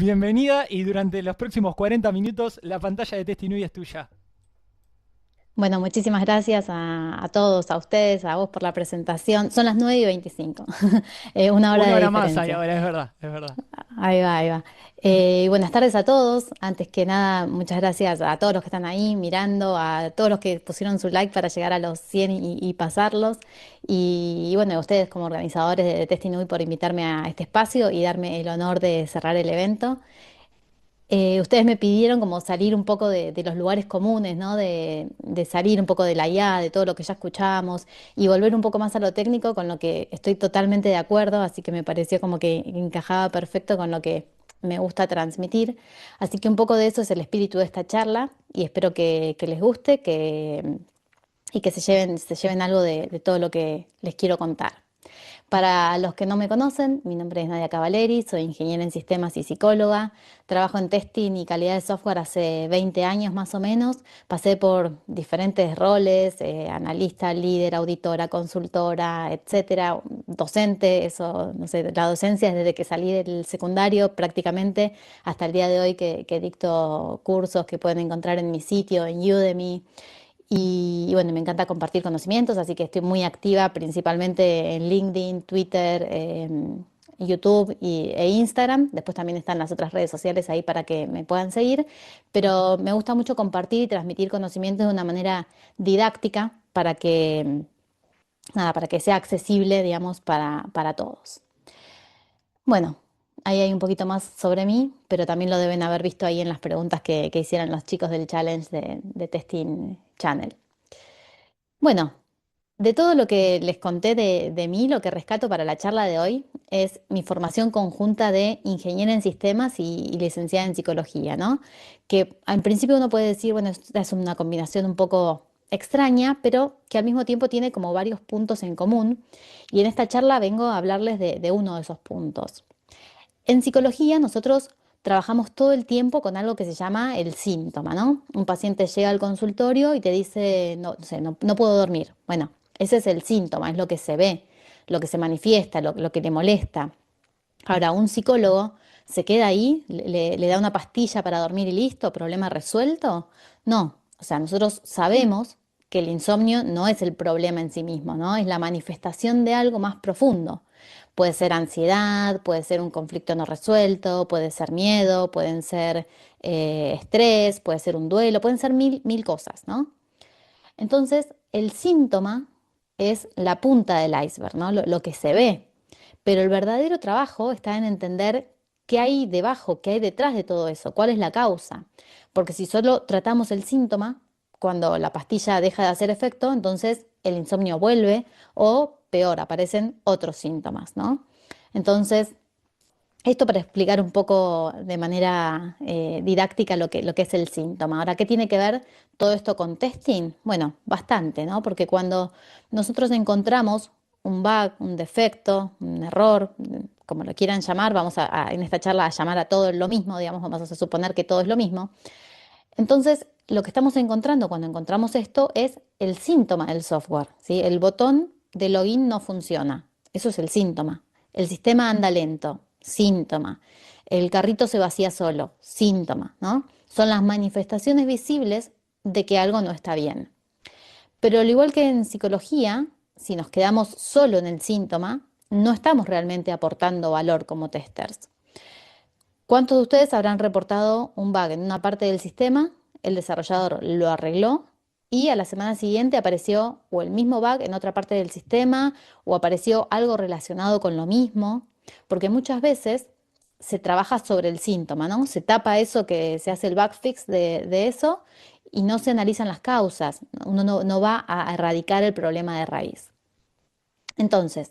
Bienvenida y durante los próximos 40 minutos la pantalla de Testinui es tuya. Bueno, muchísimas gracias a todos, a ustedes, a vos por la presentación. Son las 9:25, una hora Una de hora más hay diferencia. ahora, es verdad, es verdad. Ahí va, ahí va. Buenas tardes a todos. Antes que nada, muchas gracias a todos los que están ahí mirando, a todos los que pusieron su like para llegar a los 100 y pasarlos. Y bueno, a ustedes como organizadores de Testinui por invitarme a este espacio y darme el honor de cerrar el evento. Ustedes me pidieron como salir un poco de los lugares comunes, ¿no? De salir un poco de la IA, de todo lo que ya escuchamos y volver un poco más a lo técnico, con lo que estoy totalmente de acuerdo, así que me pareció como que encajaba perfecto con lo que me gusta transmitir. Así que un poco de eso es el espíritu de esta charla y espero que les guste y que se lleven algo de todo lo que les quiero contar. Para los que no me conocen, mi nombre es Nadia Cavaleri, soy ingeniera en sistemas y psicóloga. Trabajo en testing y calidad de software hace 20 años más o menos. Pasé por diferentes roles, analista, líder, auditora, consultora, etcétera, docente, eso, no sé, la docencia es desde que salí del secundario prácticamente hasta el día de hoy que dicto cursos que pueden encontrar en mi sitio, en Udemy. Y bueno, me encanta compartir conocimientos, así que estoy muy activa principalmente en LinkedIn, Twitter, YouTube e Instagram. Después también están las otras redes sociales ahí para que me puedan seguir. Pero me gusta mucho compartir y transmitir conocimientos de una manera didáctica nada, para que sea accesible, digamos, para todos. Bueno, ahí hay un poquito más sobre mí, pero también lo deben haber visto ahí en las preguntas que hicieron los chicos del challenge de Testing Channel. Bueno, de todo lo que les conté de mí, lo que rescato para la charla de hoy es mi formación conjunta de ingeniera en sistemas y licenciada en psicología, ¿no? Que al principio uno puede decir, bueno, esta es una combinación un poco extraña, pero que al mismo tiempo tiene como varios puntos en común. Y en esta charla vengo a hablarles de uno de esos puntos. En psicología nosotros trabajamos todo el tiempo con algo que se llama el síntoma, ¿no? Un paciente llega al consultorio y te dice, no, no sé, no puedo dormir. Bueno, ese es el síntoma, es lo que se ve, lo que se manifiesta, lo que le molesta. Ahora, un psicólogo se queda ahí, le da una pastilla para dormir y listo, problema resuelto. No, o sea, nosotros sabemos que el insomnio no es el problema en sí mismo, ¿no? Es la manifestación de algo más profundo. Puede ser ansiedad, puede ser un conflicto no resuelto, puede ser miedo, pueden ser estrés, puede ser un duelo, pueden ser mil cosas, ¿no? Entonces, el síntoma es la punta del iceberg, ¿no? Lo que se ve. Pero el verdadero trabajo está en entender qué hay debajo, qué hay detrás de todo eso, cuál es la causa. Porque si solo tratamos el síntoma, cuando la pastilla deja de hacer efecto, entonces el insomnio vuelve o peor, aparecen otros síntomas, ¿no? Entonces, esto para explicar un poco de manera didáctica lo que es el síntoma. Ahora, ¿qué tiene que ver todo esto con testing? Bueno, bastante, ¿no? Porque cuando nosotros encontramos un bug, un defecto, un error, como lo quieran llamar, vamos en esta charla a llamar a todo lo mismo, digamos, vamos a suponer que todo es lo mismo. Entonces, lo que estamos encontrando cuando encontramos esto es el síntoma del software, ¿sí? El botón de login no funciona. Eso es el síntoma. El sistema anda lento, síntoma. El carrito se vacía solo, síntoma, ¿no? Son las manifestaciones visibles de que algo no está bien. Pero al igual que en psicología, si nos quedamos solo en el síntoma, no estamos realmente aportando valor como testers. ¿Cuántos de ustedes habrán reportado un bug en una parte del sistema? El desarrollador lo arregló y a la semana siguiente apareció o el mismo bug en otra parte del sistema o apareció algo relacionado con lo mismo, porque muchas veces se trabaja sobre el síntoma, ¿no? Se tapa eso, que se hace el bug fix de eso y no se analizan las causas. Uno no va a erradicar el problema de raíz. Entonces,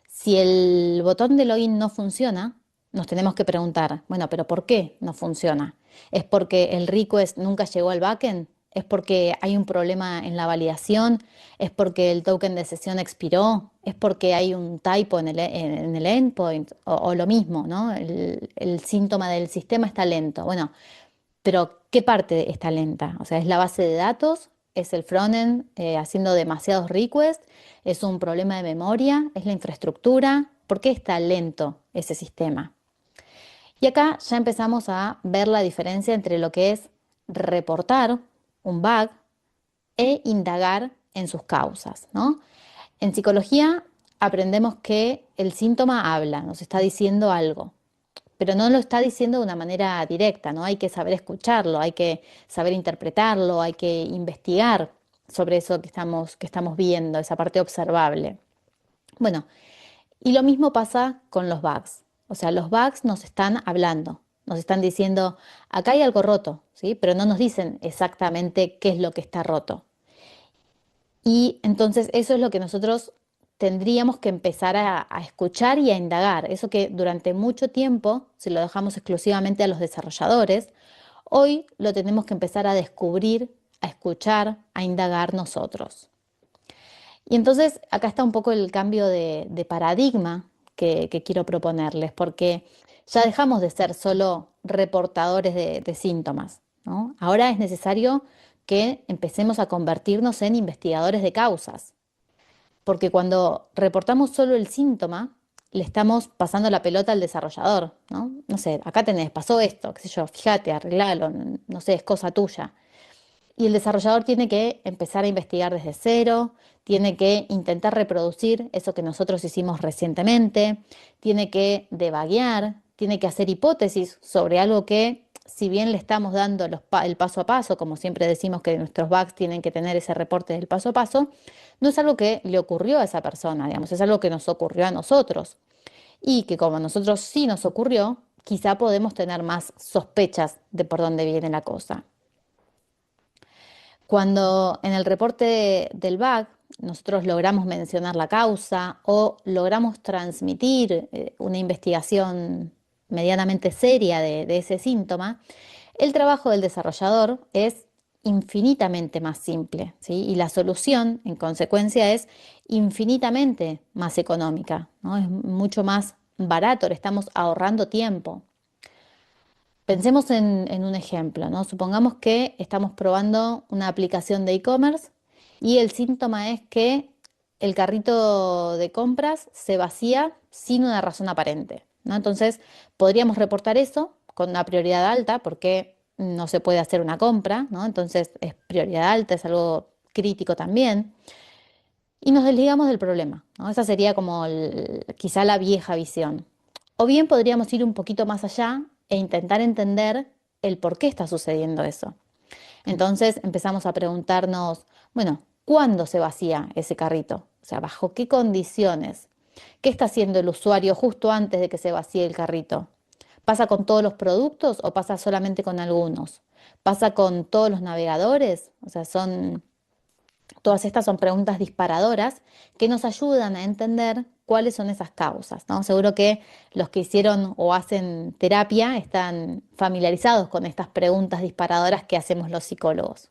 si el botón de login no funciona, nos tenemos que preguntar, bueno, pero ¿por qué no funciona? ¿Es porque el request nunca llegó al backend? ¿Es porque hay un problema en la validación? ¿Es porque el token de sesión expiró? ¿Es porque hay un typo en el endpoint? O lo mismo, ¿no? El síntoma del sistema está lento. Bueno, pero ¿qué parte está lenta? O sea, ¿es la base de datos? ¿Es el frontend haciendo demasiados requests? ¿Es un problema de memoria? ¿Es la infraestructura? ¿Por qué está lento ese sistema? Y acá ya empezamos a ver la diferencia entre lo que es reportar un bug e indagar en sus causas, ¿no? En psicología aprendemos que el síntoma habla, nos está diciendo algo, pero no lo está diciendo de una manera directa, ¿no? Hay que saber escucharlo, hay que saber interpretarlo, hay que investigar sobre eso que estamos viendo, esa parte observable. Bueno, y lo mismo pasa con los bugs. O sea, los bugs nos están hablando, nos están diciendo, acá hay algo roto, ¿sí? Pero no nos dicen exactamente qué es lo que está roto. Y entonces eso es lo que nosotros tendríamos que empezar a escuchar y a indagar. Eso que durante mucho tiempo se lo dejamos exclusivamente a los desarrolladores, hoy lo tenemos que empezar a descubrir, a escuchar, a indagar nosotros. Y entonces acá está un poco el cambio de paradigma que quiero proponerles, porque ya dejamos de ser solo reportadores de síntomas, ¿no? Ahora es necesario que empecemos a convertirnos en investigadores de causas, porque cuando reportamos solo el síntoma, le estamos pasando la pelota al desarrollador, ¿no? No sé, acá tenés, pasó esto, qué sé yo, fíjate, arreglalo, no sé, es cosa tuya. Y el desarrollador tiene que empezar a investigar desde cero, tiene que intentar reproducir eso que nosotros hicimos recientemente, tiene que debaguear, tiene que hacer hipótesis sobre algo que, si bien le estamos dando el paso a paso, como siempre decimos que nuestros bugs tienen que tener ese reporte del paso a paso, no es algo que le ocurrió a esa persona, digamos, es algo que nos ocurrió a nosotros. Y que como a nosotros sí nos ocurrió, quizá podemos tener más sospechas de por dónde viene la cosa. Cuando en el reporte del bug nosotros logramos mencionar la causa o logramos transmitir una investigación medianamente seria de ese síntoma, el trabajo del desarrollador es infinitamente más simple, ¿sí? Y la solución, en consecuencia, es infinitamente más económica, ¿no? Es mucho más barato, le estamos ahorrando tiempo. Pensemos en un ejemplo, ¿no? Supongamos que estamos probando una aplicación de e-commerce y el síntoma es que el carrito de compras se vacía sin una razón aparente, ¿no? Entonces, podríamos reportar eso con una prioridad alta porque no se puede hacer una compra, ¿no? Entonces, es prioridad alta, es algo crítico también. Y nos desligamos del problema, ¿no? Esa sería como quizá la vieja visión. O bien podríamos ir un poquito más allá e intentar entender el por qué está sucediendo eso. Entonces empezamos a preguntarnos, bueno, ¿cuándo se vacía ese carrito? O sea, ¿bajo qué condiciones? ¿Qué está haciendo el usuario justo antes de que se vacíe el carrito? ¿Pasa con todos los productos o pasa solamente con algunos? ¿Pasa con todos los navegadores? O sea, todas estas son preguntas disparadoras que nos ayudan a entender cuáles son esas causas, ¿no? Seguro que los que hicieron o hacen terapia están familiarizados con estas preguntas disparadoras que hacemos los psicólogos.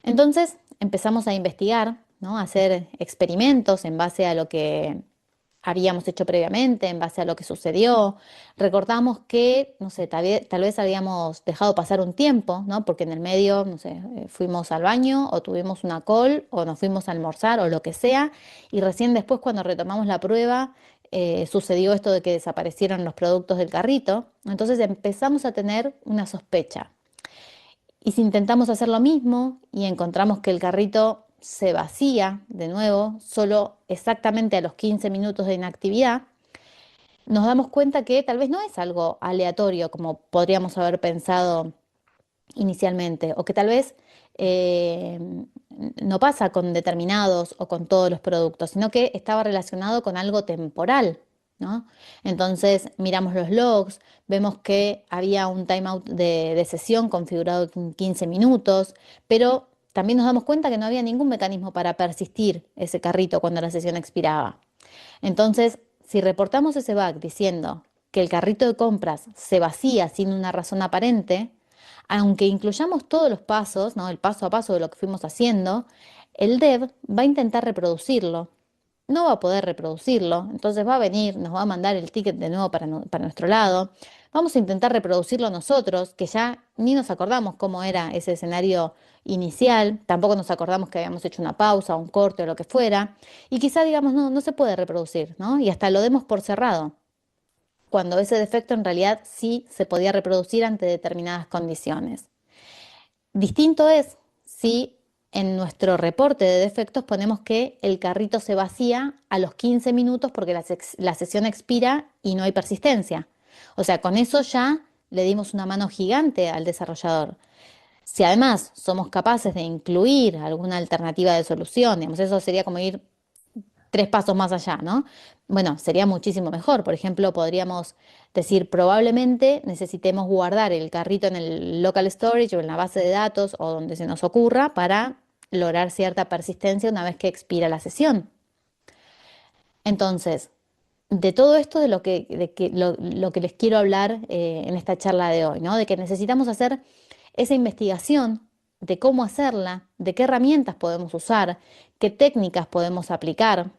Entonces empezamos a investigar, ¿no? A hacer experimentos en base a lo que habíamos hecho previamente, en base a lo que sucedió. Recordamos que, no sé, tal vez habíamos dejado pasar un tiempo, ¿no? Porque en el medio, no sé, fuimos al baño o tuvimos una call o nos fuimos a almorzar o lo que sea. Y recién después, cuando retomamos la prueba, sucedió esto de que desaparecieron los productos del carrito. Entonces empezamos a tener una sospecha. Y si intentamos hacer lo mismo y encontramos que el carrito se vacía de nuevo, solo exactamente a los 15 minutos de inactividad, nos damos cuenta que tal vez no es algo aleatorio como podríamos haber pensado inicialmente, o que tal vez eh, no pasa con determinados o con todos los productos, sino que estaba relacionado con algo temporal, ¿no? Entonces miramos los logs, vemos que había un timeout de sesión configurado en 15 minutos, pero también nos damos cuenta que no había ningún mecanismo para persistir ese carrito cuando la sesión expiraba. Entonces, si reportamos ese bug diciendo que el carrito de compras se vacía sin una razón aparente, aunque incluyamos todos los pasos, ¿no? El paso a paso de lo que fuimos haciendo, el dev va a intentar reproducirlo. No va a poder reproducirlo, entonces va a venir, nos va a mandar el ticket de nuevo para nuestro lado. Vamos a intentar reproducirlo nosotros, que ya ni nos acordamos cómo era ese escenario inicial, tampoco nos acordamos que habíamos hecho una pausa, un corte o lo que fuera, y quizá digamos, no, no se puede reproducir, ¿no? Y hasta lo demos por cerrado. cuando ese defecto en realidad sí se podía reproducir ante determinadas condiciones. Distinto es si en nuestro reporte de defectos ponemos que el carrito se vacía a los 15 minutos porque la sesión expira y no hay persistencia. O sea, con eso ya le dimos una mano gigante al desarrollador. Si además somos capaces de incluir alguna alternativa de solución, digamos, eso sería como ir 3 pasos más allá, ¿no? Bueno, sería muchísimo mejor. Por ejemplo, podríamos decir, probablemente necesitemos guardar el carrito en el local storage o en la base de datos o donde se nos ocurra para lograr cierta persistencia una vez que expira la sesión. Entonces, de todo esto de lo que les quiero hablar en esta charla de hoy, ¿no? De que necesitamos hacer esa investigación de cómo hacerla, de qué herramientas podemos usar, qué técnicas podemos aplicar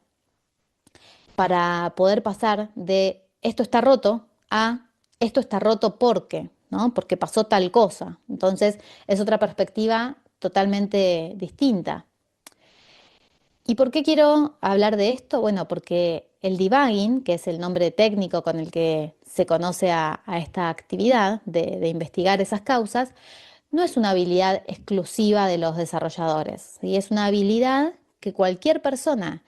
para poder pasar de esto está roto a esto está roto porque, ¿no? Porque pasó tal cosa. Entonces es otra perspectiva totalmente distinta. ¿Y por qué quiero hablar de esto? Bueno, porque el debugging, que es el nombre técnico con el que se conoce a esta actividad de investigar esas causas, no es una habilidad exclusiva de los desarrolladores, ¿sí? Es una habilidad que cualquier persona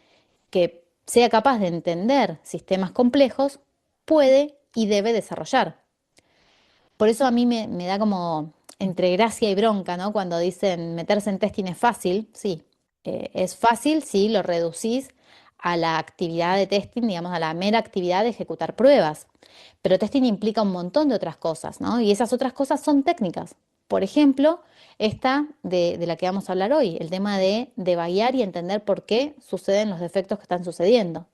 que sea capaz de entender sistemas complejos puede y debe desarrollar. Por eso a mí me da como entre gracia y bronca, ¿no? Cuando dicen meterse en testing es fácil, sí, es fácil si lo reducís a la actividad de testing, digamos, a la mera actividad de ejecutar pruebas. Pero testing implica un montón de otras cosas, ¿no? Y esas otras cosas son técnicas. Por ejemplo, esta de la que vamos a hablar hoy, el tema de debuguear y entender por qué suceden los defectos que están sucediendo.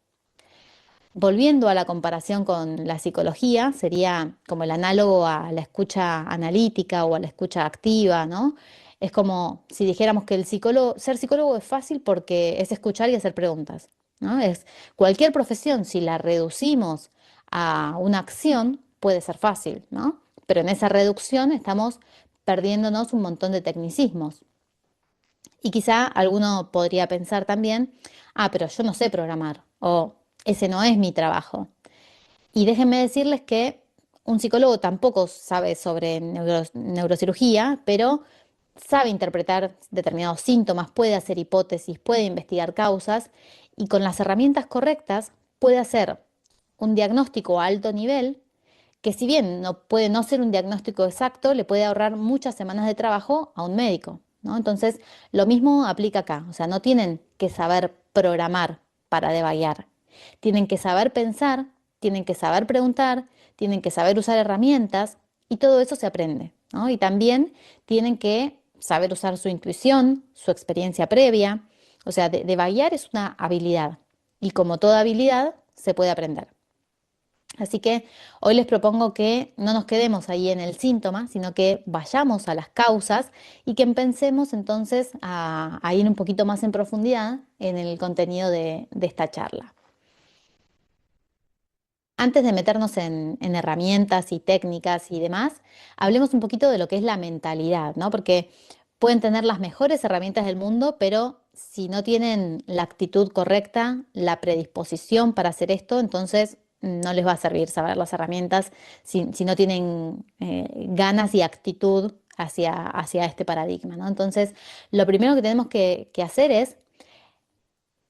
Volviendo a la comparación con la psicología, sería como el análogo a la escucha analítica o a la escucha activa, ¿no? Es como si dijéramos que ser psicólogo es fácil porque es escuchar y hacer preguntas, ¿no? Es cualquier profesión, si la reducimos a una acción, puede ser fácil, ¿no? Pero en esa reducción estamos perdiéndonos un montón de tecnicismos. Y quizá alguno podría pensar también, pero yo no sé programar o ese no es mi trabajo. Y déjenme decirles que un psicólogo tampoco sabe sobre neurocirugía, pero sabe interpretar determinados síntomas, puede hacer hipótesis, puede investigar causas y con las herramientas correctas puede hacer un diagnóstico a alto nivel que si bien no puede no ser un diagnóstico exacto, le puede ahorrar muchas semanas de trabajo a un médico, ¿no? Entonces, lo mismo aplica acá, o sea, no tienen que saber programar para debaguear, tienen que saber pensar, tienen que saber preguntar, tienen que saber usar herramientas y todo eso se aprende, ¿no? Y también tienen que saber usar su intuición, su experiencia previa, o sea, debaguear es una habilidad y como toda habilidad se puede aprender. Así que hoy les propongo que no nos quedemos ahí en el síntoma, sino que vayamos a las causas y que empecemos entonces a ir un poquito más en profundidad en el contenido de esta charla. Antes de meternos en herramientas y técnicas y demás, hablemos un poquito de lo que es la mentalidad, ¿no? Porque pueden tener las mejores herramientas del mundo, pero si no tienen la actitud correcta, la predisposición para hacer esto, entonces no les va a servir saber las herramientas si no tienen ganas y actitud hacia este paradigma, ¿no? Entonces, lo primero que tenemos que hacer es,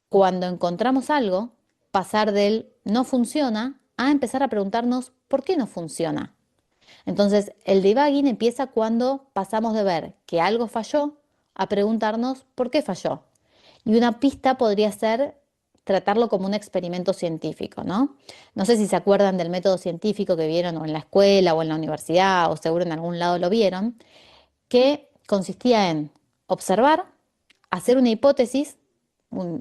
cuando encontramos algo, pasar del no funciona a empezar a preguntarnos por qué no funciona. Entonces, el debugging empieza cuando pasamos de ver que algo falló a preguntarnos por qué falló. Y una pista podría ser tratarlo como un experimento científico, ¿no? No sé si se acuerdan del método científico que vieron o en la escuela o en la universidad o seguro en algún lado lo vieron, que consistía en observar, hacer una hipótesis,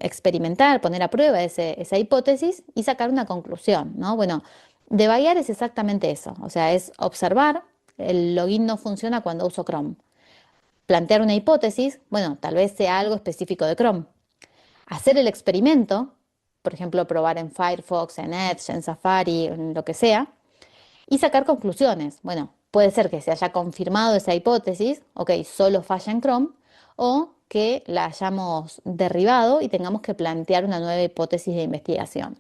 experimentar, poner a prueba esa hipótesis y sacar una conclusión, ¿no? Bueno, debuguear es exactamente eso, o sea, es observar, el login no funciona cuando uso Chrome. Plantear una hipótesis, bueno, tal vez sea algo específico de Chrome. Hacer el experimento, por ejemplo, probar en Firefox, en Edge, en Safari, en lo que sea, y sacar conclusiones. Bueno, puede ser que se haya confirmado esa hipótesis, ok, solo falla en Chrome, o que la hayamos derribado y tengamos que plantear una nueva hipótesis de investigación.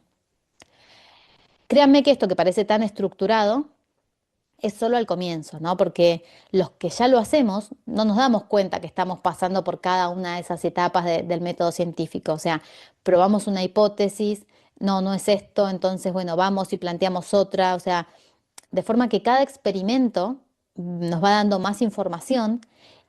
Créanme que esto que parece tan estructurado es solo al comienzo, ¿no? Porque los que ya lo hacemos no nos damos cuenta que estamos pasando por cada una de esas etapas del método científico. O sea, probamos una hipótesis, no, no es esto, entonces, bueno, vamos y planteamos otra. O sea, de forma que cada experimento nos va dando más información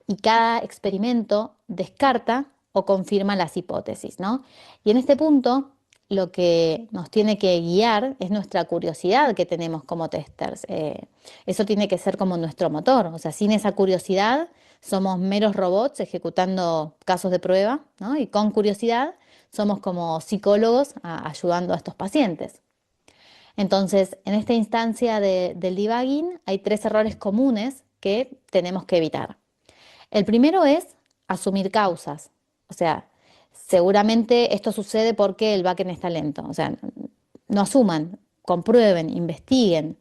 y cada experimento descarta o confirma las hipótesis, ¿no? Y en este punto, lo que nos tiene que guiar es nuestra curiosidad que tenemos como testers. Eso tiene que ser como nuestro motor. O sea, sin esa curiosidad somos meros robots ejecutando casos de prueba, ¿no? Y con curiosidad somos como psicólogos ayudando a estos pacientes. Entonces, en esta instancia del debugging hay tres errores comunes que tenemos que evitar. El primero es asumir causas. O sea, seguramente esto sucede porque el backend está lento. O sea, no asuman, comprueben, investiguen.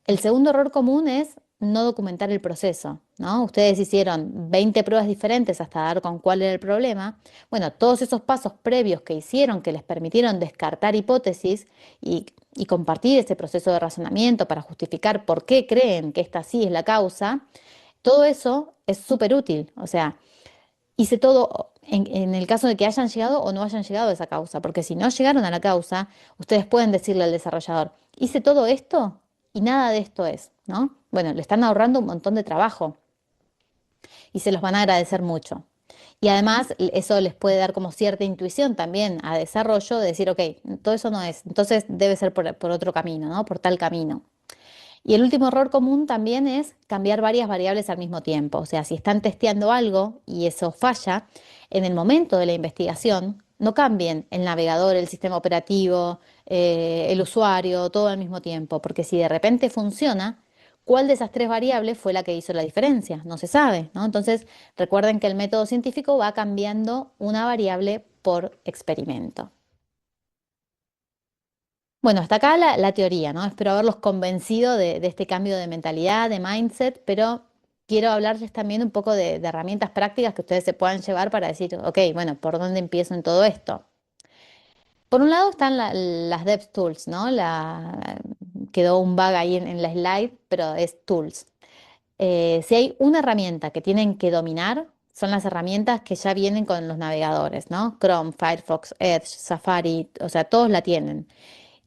El segundo error común es no documentar el proceso, ¿no? Ustedes hicieron 20 pruebas diferentes hasta dar con cuál era el problema. Bueno, todos esos pasos previos que hicieron, que les permitieron descartar hipótesis y compartir ese proceso de razonamiento para justificar por qué creen que esta sí es la causa, todo eso es súper útil. O sea, hice todo en el caso de que hayan llegado o no hayan llegado a esa causa, porque si no llegaron a la causa, ustedes pueden decirle al desarrollador, hice todo esto y nada de esto es, ¿no? Bueno, le están ahorrando un montón de trabajo y se los van a agradecer mucho. Y además eso les puede dar como cierta intuición también a desarrollo de decir, ok, todo eso no es, entonces debe ser por otro camino, ¿no? Por tal camino. Y el último error común también es cambiar varias variables al mismo tiempo. O sea, si están testeando algo y eso falla, en el momento de la investigación, no cambien el navegador, el sistema operativo, el usuario, todo al mismo tiempo. Porque si de repente funciona, ¿cuál de esas tres variables fue la que hizo la diferencia? No se sabe, ¿no? Entonces, recuerden que el método científico va cambiando una variable por experimento. Bueno, hasta acá la teoría, ¿no? Espero haberlos convencido de este cambio de mentalidad, de mindset, pero quiero hablarles también un poco de herramientas prácticas que ustedes se puedan llevar para decir, ok, bueno, ¿por dónde empiezo en todo esto? Por un lado están las DevTools, ¿no? Quedó un bug ahí en la slide, pero es tools. Si hay una herramienta que tienen que dominar, son las herramientas que ya vienen con los navegadores, ¿no? Chrome, Firefox, Edge, Safari, o sea, todos la tienen.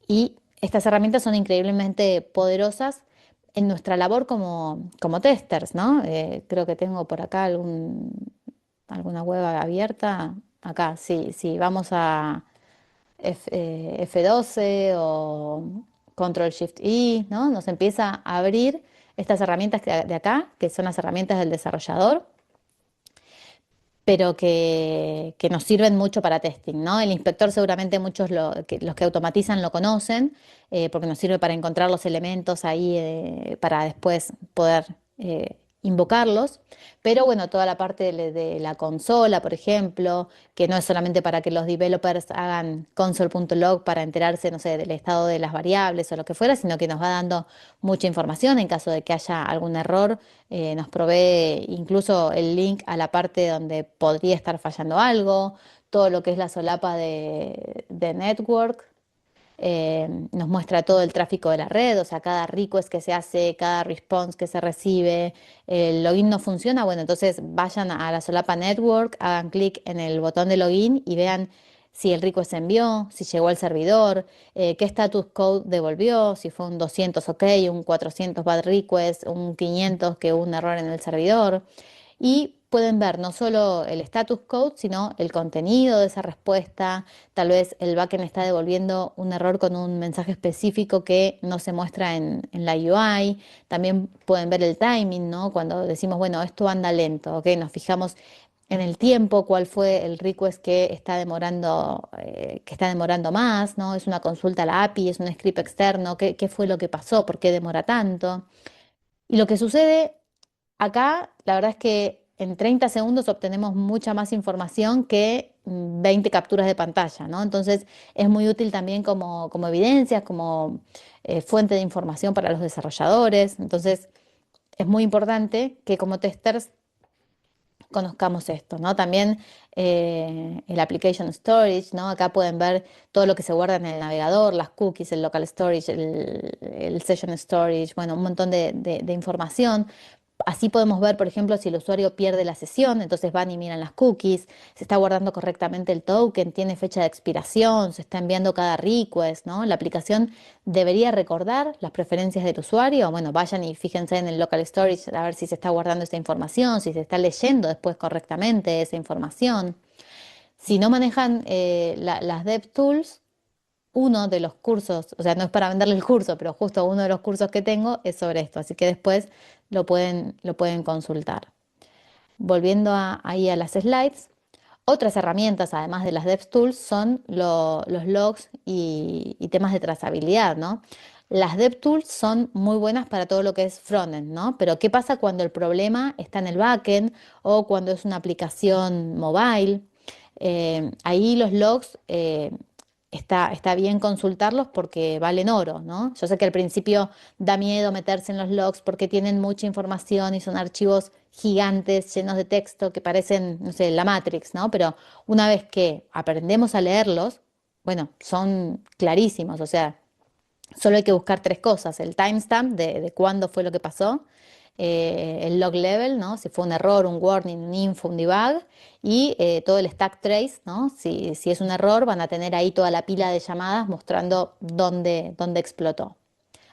Y estas herramientas son increíblemente poderosas en nuestra labor como testers, ¿no? Creo que tengo por acá alguna web abierta. Acá, sí, sí, vamos a F12 o Control Shift I, ¿no? Nos empieza a abrir estas herramientas de acá, que son las herramientas del desarrollador, pero que nos sirven mucho para testing, ¿no? El inspector seguramente muchos los que automatizan lo conocen, porque nos sirve para encontrar los elementos ahí para después poder invocarlos. Pero bueno, toda la parte de la consola, por ejemplo, que no es solamente para que los developers hagan console.log para enterarse, no sé, del estado de las variables o lo que fuera, sino que nos va dando mucha información en caso de que haya algún error. Nos provee incluso el link a la parte donde podría estar fallando algo, todo lo que es la solapa de network. Nos muestra todo el tráfico de la red, o sea, cada request que se hace, cada response que se recibe. El login no funciona, bueno, entonces vayan a la solapa network, hagan clic en el botón de login y vean si el request se envió, si llegó al servidor, qué status code devolvió, si fue un 200 OK, un 400 bad request, un 500 que hubo un error en el servidor. Y pueden ver no solo el status code, sino el contenido de esa respuesta. Tal vez el backend está devolviendo un error con un mensaje específico que no se muestra en la UI. También pueden ver el timing, ¿no? Cuando decimos, bueno, esto anda lento, ¿ok? Nos fijamos en el tiempo, cuál fue el request que está demorando más, ¿no? Es una consulta a la API, es un script externo, qué fue lo que pasó, por qué demora tanto. Y lo que sucede acá, la verdad es que en 30 segundos obtenemos mucha más información que 20 capturas de pantalla, ¿no? Entonces es muy útil también como evidencias, como fuente de información para los desarrolladores. Entonces es muy importante que como testers conozcamos esto, ¿no? También el application storage, ¿no? Acá pueden ver todo lo que se guarda en el navegador, las cookies, el local storage, el session storage, bueno, un montón de información. Así podemos ver, por ejemplo, si el usuario pierde la sesión, entonces van y miran las cookies, se está guardando correctamente el token, tiene fecha de expiración, se está enviando cada request, ¿no? La aplicación debería recordar las preferencias del usuario. Bueno, vayan y fíjense en el local storage a ver si se está guardando esta información, si se está leyendo después correctamente esa información. Si no manejan las DevTools, uno de los cursos, o sea, no es para venderle el curso, pero justo uno de los cursos que tengo es sobre esto, así que después lo pueden consultar. Volviendo ahí a las slides, otras herramientas, además de las DevTools, son los logs y temas de trazabilidad, ¿no? Las DevTools son muy buenas para todo lo que es frontend, ¿no? Pero ¿qué pasa cuando el problema está en el backend o cuando es una aplicación mobile? Ahí los logs está bien consultarlos porque valen oro, ¿no? Yo sé que al principio da miedo meterse en los logs porque tienen mucha información y son archivos gigantes llenos de texto que parecen, no sé, la Matrix, ¿no? Pero una vez que aprendemos a leerlos, bueno, son clarísimos, o sea, solo hay que buscar tres cosas: el timestamp de cuándo fue lo que pasó, el log level, ¿no? Si fue un error, un warning, un info, un debug, y todo el stack trace, ¿no? Si es un error, van a tener ahí toda la pila de llamadas mostrando dónde explotó.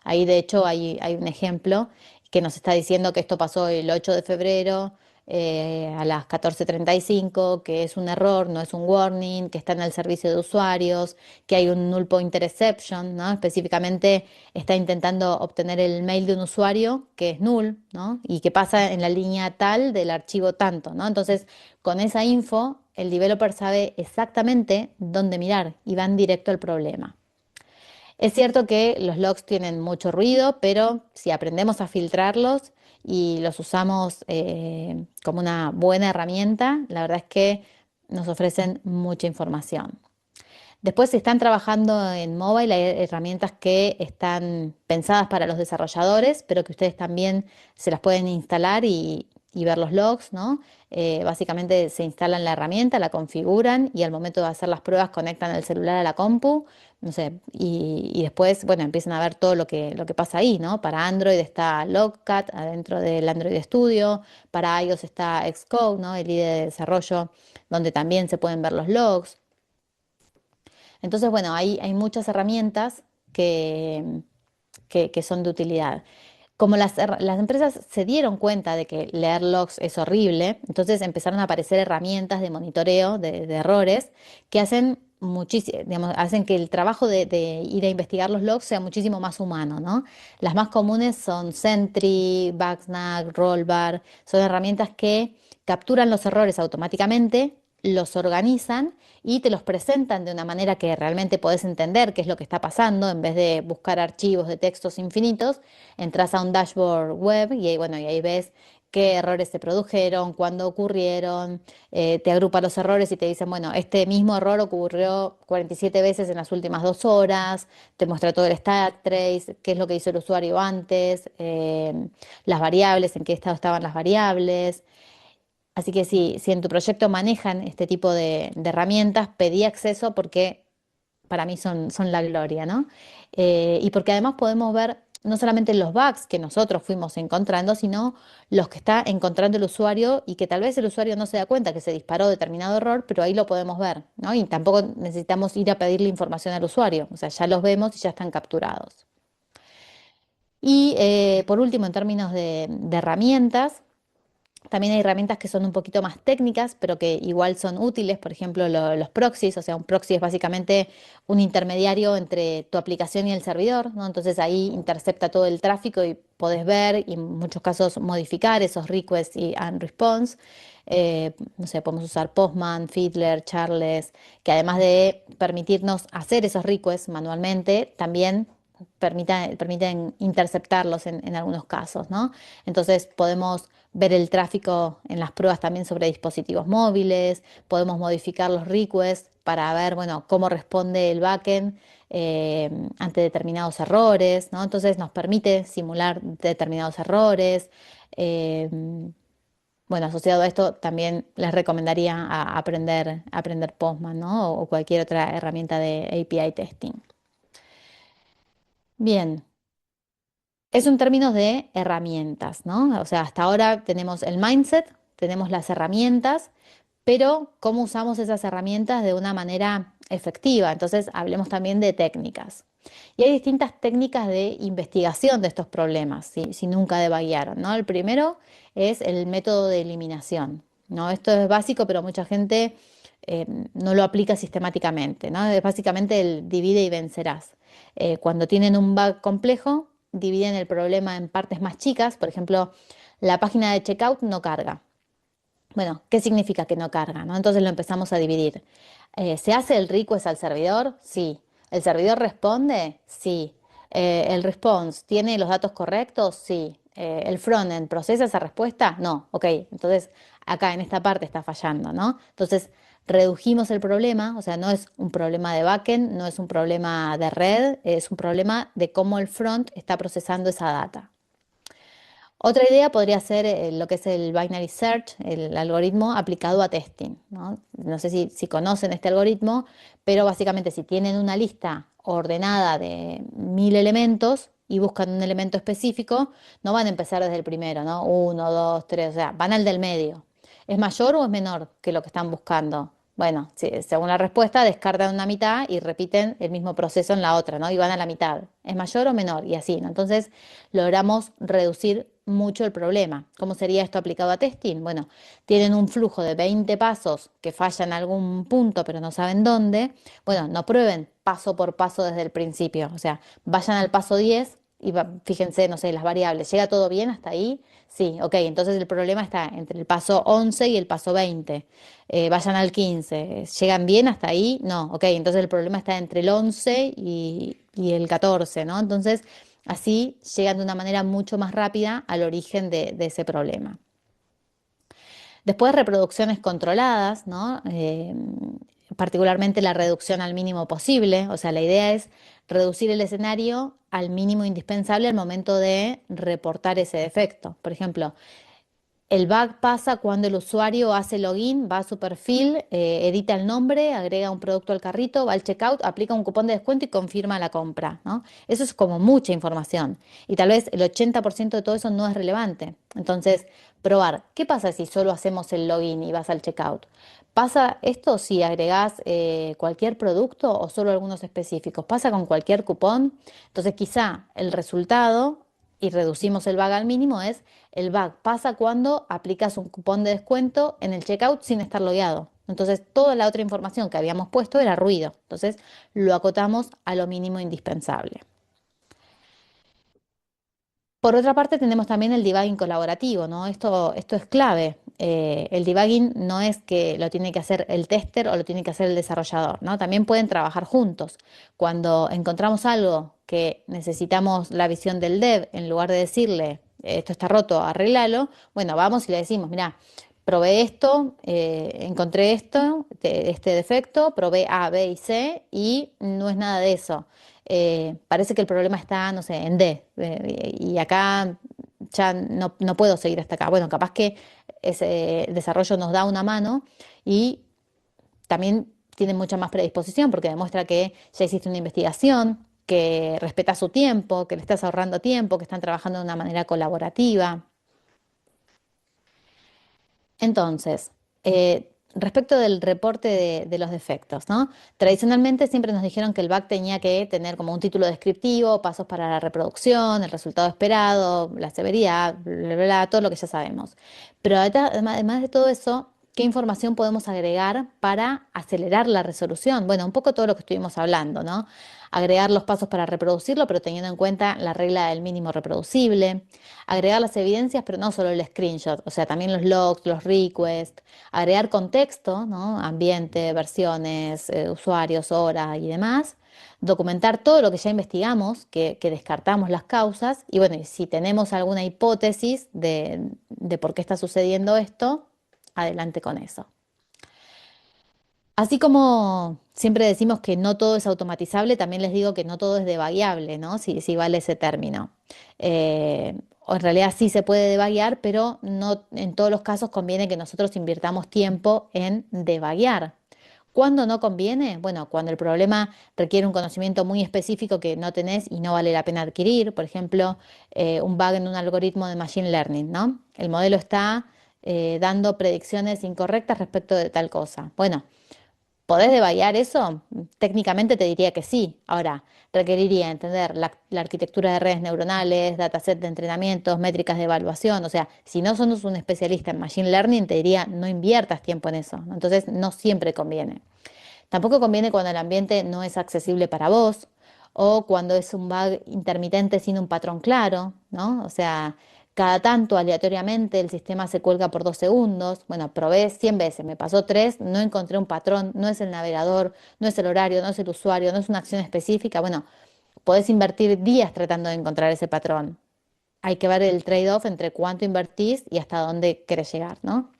Ahí de hecho hay un ejemplo que nos está diciendo que esto pasó el 8 de febrero a las 14:35, que es un error, no es un warning, que está en el servicio de usuarios, que hay un null pointer exception, ¿no? Específicamente está intentando obtener el mail de un usuario que es null, ¿no? Y que pasa en la línea tal del archivo tanto, ¿no? Entonces, con esa info, el developer sabe exactamente dónde mirar y van directo al problema. Es cierto que los logs tienen mucho ruido, pero si aprendemos a filtrarlos y los usamos como una buena herramienta, la verdad es que nos ofrecen mucha información. Después, si están trabajando en mobile, hay herramientas que están pensadas para los desarrolladores, pero que ustedes también se las pueden instalar y ver los logs, ¿no? Básicamente se instalan la herramienta, la configuran y al momento de hacer las pruebas conectan el celular a la compu, no sé, y después, bueno, empiezan a ver todo lo que pasa ahí, ¿no? Para Android está Logcat adentro del Android Studio, para iOS está Xcode, ¿no? El IDE de desarrollo, donde también se pueden ver los logs. Entonces, bueno, hay muchas herramientas que, que son de utilidad. Como las empresas se dieron cuenta de que leer logs es horrible, entonces empezaron a aparecer herramientas de monitoreo de errores que hacen muchísimo, digamos, hacen que el trabajo de ir a investigar los logs sea muchísimo más humano, ¿no? Las más comunes son Sentry, Bugsnag, Rollbar, son herramientas que capturan los errores automáticamente, los organizan y te los presentan de una manera que realmente podés entender qué es lo que está pasando, en vez de buscar archivos de textos infinitos. Entras a un dashboard web y ahí, bueno, y ahí ves qué errores se produjeron, cuándo ocurrieron, te agrupa los errores y te dicen, bueno, este mismo error ocurrió 47 veces en las últimas 2 horas, te muestra todo el stack trace, qué es lo que hizo el usuario antes, las variables, en qué estado estaban las variables. Así que si en tu proyecto manejan este tipo de herramientas, pedí acceso porque para mí son la gloria, ¿no? Y porque además podemos ver no solamente los bugs que nosotros fuimos encontrando, sino los que está encontrando el usuario y que tal vez el usuario no se da cuenta que se disparó determinado error, pero ahí lo podemos ver, ¿no? Y tampoco necesitamos ir a pedirle información al usuario, o sea, ya los vemos y ya están capturados. Y por último, en términos de herramientas, también hay herramientas que son un poquito más técnicas, pero que igual son útiles. Por ejemplo, los proxies, o sea, un proxy es básicamente un intermediario entre tu aplicación y el servidor, ¿no? Entonces ahí intercepta todo el tráfico y podés ver y en muchos casos modificar esos requests and response. No sé, podemos usar Postman, Fiddler, Charles, que además de permitirnos hacer esos requests manualmente, también permiten interceptarlos en algunos casos, ¿no? Entonces podemos ver el tráfico en las pruebas también sobre dispositivos móviles, podemos modificar los requests para ver, bueno, cómo responde el backend ante determinados errores, ¿no? Entonces nos permite simular determinados errores. eh, Bueno, asociado a esto también les recomendaría aprender Postman, ¿no? O cualquier otra herramienta de API testing. Bien, eso en términos de herramientas, ¿no? O sea, hasta ahora tenemos el mindset, tenemos las herramientas, pero cómo usamos esas herramientas de una manera efectiva. Entonces, hablemos también de técnicas. Y hay distintas técnicas de investigación de estos problemas, si nunca debaguearon, ¿no? El primero es el método de eliminación, ¿no? Esto es básico, pero mucha gente no lo aplica sistemáticamente, ¿no? Es básicamente el divide y vencerás. Cuando tienen un bug complejo, dividen el problema en partes más chicas. Por ejemplo, la página de checkout no carga. Bueno, ¿qué significa que no carga, no? Entonces lo empezamos a dividir. ¿Se hace el request al servidor? Sí. ¿El servidor responde? Sí. ¿El response tiene los datos correctos? Sí. ¿El frontend procesa esa respuesta? No. Ok, entonces acá en esta parte está fallando, ¿no? Entonces redujimos el problema, o sea, no es un problema de backend, no es un problema de red, es un problema de cómo el front está procesando esa data. Otra idea podría ser lo que es el binary search, el algoritmo aplicado a testing, ¿no? No sé si conocen este algoritmo, pero básicamente si tienen una lista ordenada de 1000 elementos y buscan un elemento específico, no van a empezar desde el primero, ¿no? Uno, dos, tres, o sea, van al del medio. ¿Es mayor o es menor que lo que están buscando? Bueno, según la respuesta, descartan una mitad y repiten el mismo proceso en la otra, ¿no? Y van a la mitad. ¿Es mayor o menor? Y así, ¿no? Entonces, logramos reducir mucho el problema. ¿Cómo sería esto aplicado a testing? Bueno, tienen un flujo de 20 pasos que fallan en algún punto, pero no saben dónde. Bueno, no prueben paso por paso desde el principio. O sea, vayan al paso 10 y fíjense, no sé, las variables. ¿Llega todo bien hasta ahí? Sí, ok. Entonces el problema está entre el paso 11 y el paso 20. Vayan al 15. ¿Llegan bien hasta ahí? No, ok. Entonces el problema está entre el 11 y el 14, ¿no? Entonces así llegan de una manera mucho más rápida al origen de ese problema. Después reproducciones controladas, ¿no? Particularmente la reducción al mínimo posible, o sea, la idea es reducir el escenario al mínimo indispensable al momento de reportar ese defecto. Por ejemplo, el bug pasa cuando el usuario hace login, va a su perfil, edita el nombre, agrega un producto al carrito, va al checkout, aplica un cupón de descuento y confirma la compra, ¿no? Eso es como mucha información y tal vez el 80% de todo eso no es relevante. Entonces, probar, ¿qué pasa si solo hacemos el login y vas al checkout? ¿Pasa esto si agregás cualquier producto o solo algunos específicos? ¿Pasa con cualquier cupón? Entonces, quizá el resultado, y reducimos el bug al mínimo, es el bug pasa cuando aplicas un cupón de descuento en el checkout sin estar logueado. Entonces, toda la otra información que habíamos puesto era ruido. Entonces, lo acotamos a lo mínimo indispensable. Por otra parte, tenemos también el debugging colaborativo, ¿no? Esto es clave. El debugging no es que lo tiene que hacer el tester o lo tiene que hacer el desarrollador, ¿no? También pueden trabajar juntos. Cuando encontramos algo que necesitamos la visión del dev, en lugar de decirle, esto está roto, arréglalo, bueno, vamos y le decimos, mira, probé esto, encontré esto, este defecto, probé A, B y C y no es nada de eso. Parece que el problema está, no sé, en D, y acá ya no puedo seguir hasta acá. Bueno, capaz que ese desarrollo nos da una mano y también tiene mucha más predisposición porque demuestra que ya hiciste una investigación, que respeta su tiempo, que le estás ahorrando tiempo, que están trabajando de una manera colaborativa. Entonces, respecto del reporte de los defectos, ¿no? Tradicionalmente siempre nos dijeron que el bug tenía que tener como un título descriptivo, pasos para la reproducción, el resultado esperado, la severidad, bla, bla, bla, todo lo que ya sabemos. Pero además de todo eso, ¿qué información podemos agregar para acelerar la resolución? Bueno, un poco todo lo que estuvimos hablando, ¿no? Agregar los pasos para reproducirlo, pero teniendo en cuenta la regla del mínimo reproducible, agregar las evidencias, pero no solo el screenshot, o sea, también los logs, los requests, agregar contexto, ¿no? Ambiente, versiones, usuarios, horas y demás, documentar todo lo que ya investigamos, que descartamos las causas, y bueno, y si tenemos alguna hipótesis de por qué está sucediendo esto, adelante con eso. Así como siempre decimos que no todo es automatizable, también les digo que no todo es debagueable, ¿no? Si vale ese término. Eh, o en realidad sí se puede debaguear, pero no en todos los casos conviene que nosotros invirtamos tiempo en debaguear. ¿Cuándo no conviene? Bueno, cuando el problema requiere un conocimiento muy específico que no tenés y no vale la pena adquirir. Por ejemplo, un bug en un algoritmo de Machine Learning, ¿no? El modelo está dando predicciones incorrectas respecto de tal cosa. Bueno, ¿podés debayar eso? Técnicamente te diría que sí. Ahora, requeriría entender la arquitectura de redes neuronales, dataset de entrenamientos, métricas de evaluación. O sea, si no sos un especialista en Machine Learning, te diría no inviertas tiempo en eso, ¿no? Entonces, no siempre conviene. Tampoco conviene cuando el ambiente no es accesible para vos o cuando es un bug intermitente sin un patrón claro, ¿no? O sea, cada tanto aleatoriamente el sistema se cuelga por 2 segundos. Bueno, probé 100 veces, me pasó 3, no encontré un patrón, no es el navegador, no es el horario, no es el usuario, no es una acción específica. Bueno, podés invertir días tratando de encontrar ese patrón. Hay que ver el trade-off entre cuánto invertís y hasta dónde querés llegar, ¿no?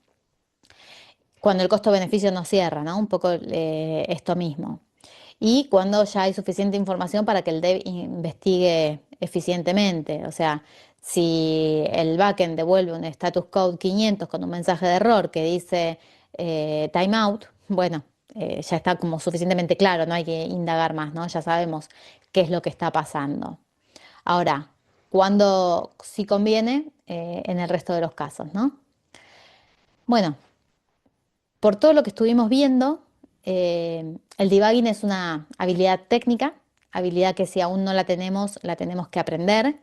Cuando el costo-beneficio no cierra, ¿no? Un poco esto mismo. Y cuando ya hay suficiente información para que el dev investigue eficientemente. O sea, si el backend devuelve un status code 500 con un mensaje de error que dice timeout, bueno, ya está como suficientemente claro, no hay que indagar más, ¿no? Ya sabemos qué es lo que está pasando. Ahora, cuando sí conviene, en el resto de los casos, ¿no? Bueno, por todo lo que estuvimos viendo, el debugging es una habilidad técnica, habilidad que si aún no la tenemos que aprender,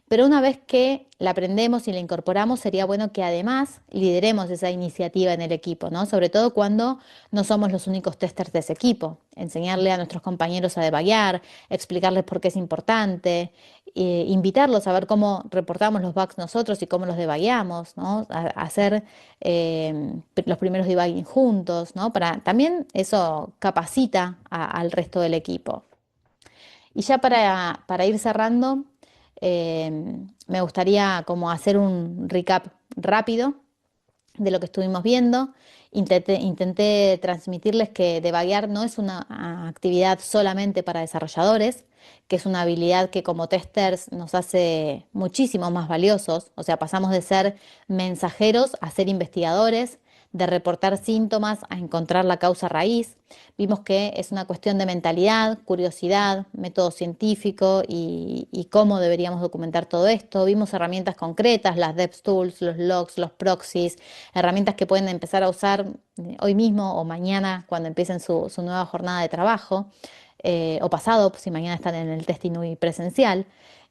pero una vez que la aprendemos y la incorporamos, sería bueno que además lideremos esa iniciativa en el equipo, ¿no? Sobre todo cuando no somos los únicos testers de ese equipo. Enseñarle a nuestros compañeros a debuguear, explicarles por qué es importante, invitarlos a ver cómo reportamos los bugs nosotros y cómo los debugueamos, ¿no? Hacer los primeros debugging juntos, ¿no? También eso capacita al resto del equipo. Y ya para ir cerrando, me gustaría como hacer un recap rápido de lo que estuvimos viendo. Intenté transmitirles que debuguear no es una actividad solamente para desarrolladores, que es una habilidad que como testers nos hace muchísimo más valiosos. O sea, pasamos de ser mensajeros a ser investigadores, de reportar síntomas a encontrar la causa raíz. Vimos que es una cuestión de mentalidad, curiosidad, método científico y cómo deberíamos documentar todo esto. Vimos herramientas concretas, las DevTools, los logs, los proxies, herramientas que pueden empezar a usar hoy mismo o mañana cuando empiecen su nueva jornada de trabajo, o pasado, si mañana están en el testing UI presencial.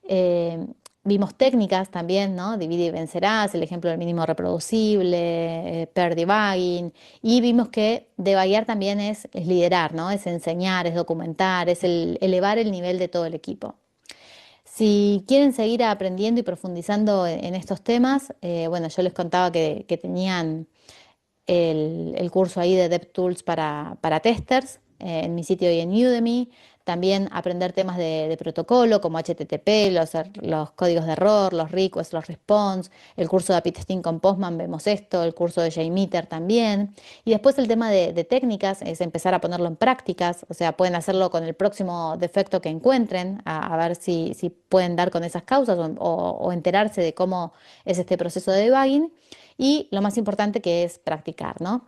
Eh, Vimos técnicas también, ¿no? Divide y vencerás, el ejemplo del mínimo reproducible, pair debugging, y vimos que debuguear también es liderar, ¿no? Es enseñar, es documentar, es elevar el nivel de todo el equipo. Si quieren seguir aprendiendo y profundizando en estos temas, bueno, yo les contaba que tenían el curso ahí de DevTools para testers en mi sitio y en Udemy. También aprender temas de protocolo como HTTP, los códigos de error, los requests, los response. El curso de API Testing con Postman vemos esto, el curso de JMeter también. Y después el tema de técnicas es empezar a ponerlo en prácticas. O sea, pueden hacerlo con el próximo defecto que encuentren, a ver si pueden dar con esas causas o enterarse de cómo es este proceso de debugging. Y lo más importante que es practicar, ¿no?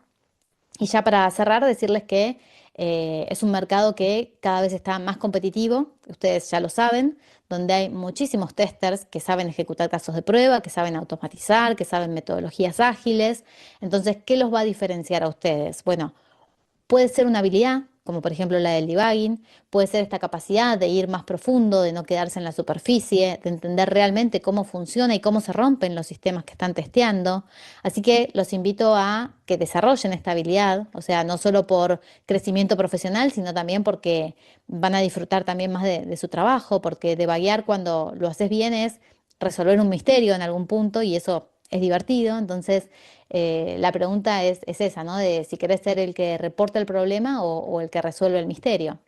Y ya para cerrar, decirles que es un mercado que cada vez está más competitivo, ustedes ya lo saben, donde hay muchísimos testers que saben ejecutar casos de prueba, que saben automatizar, que saben metodologías ágiles. Entonces, ¿qué los va a diferenciar a ustedes? Bueno, puede ser una habilidad, como por ejemplo la del debugging, puede ser esta capacidad de ir más profundo, de no quedarse en la superficie, de entender realmente cómo funciona y cómo se rompen los sistemas que están testeando. Así que los invito a que desarrollen esta habilidad, o sea, no solo por crecimiento profesional, sino también porque van a disfrutar también más de su trabajo, porque debuguear cuando lo haces bien es resolver un misterio en algún punto y eso es divertido. Entonces, la pregunta es esa, ¿no? De si querés ser el que reporta el problema o el que resuelve el misterio.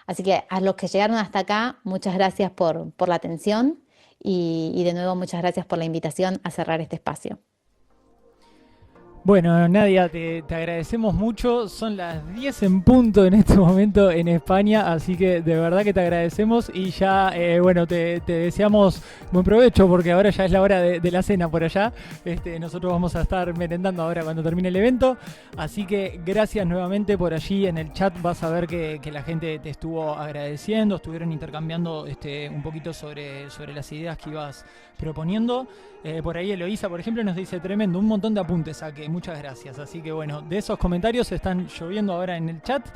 Así que a los que llegaron hasta acá, muchas gracias por la atención y de nuevo muchas gracias por la invitación a cerrar este espacio. Bueno, Nadia, te agradecemos mucho. Son las 10 en punto en este momento en España, así que de verdad que te agradecemos y ya, bueno, te deseamos buen provecho porque ahora ya es la hora de la cena por allá. Nosotros vamos a estar merendando ahora cuando termine el evento, así que gracias nuevamente por allí en el chat. Vas a ver que la gente te estuvo agradeciendo, estuvieron intercambiando un poquito sobre las ideas que ibas proponiendo. Por ahí Eloísa, por ejemplo, nos dice tremendo, un montón de apuntes saqué, muchas gracias. Así que bueno, de esos comentarios están lloviendo ahora en el chat.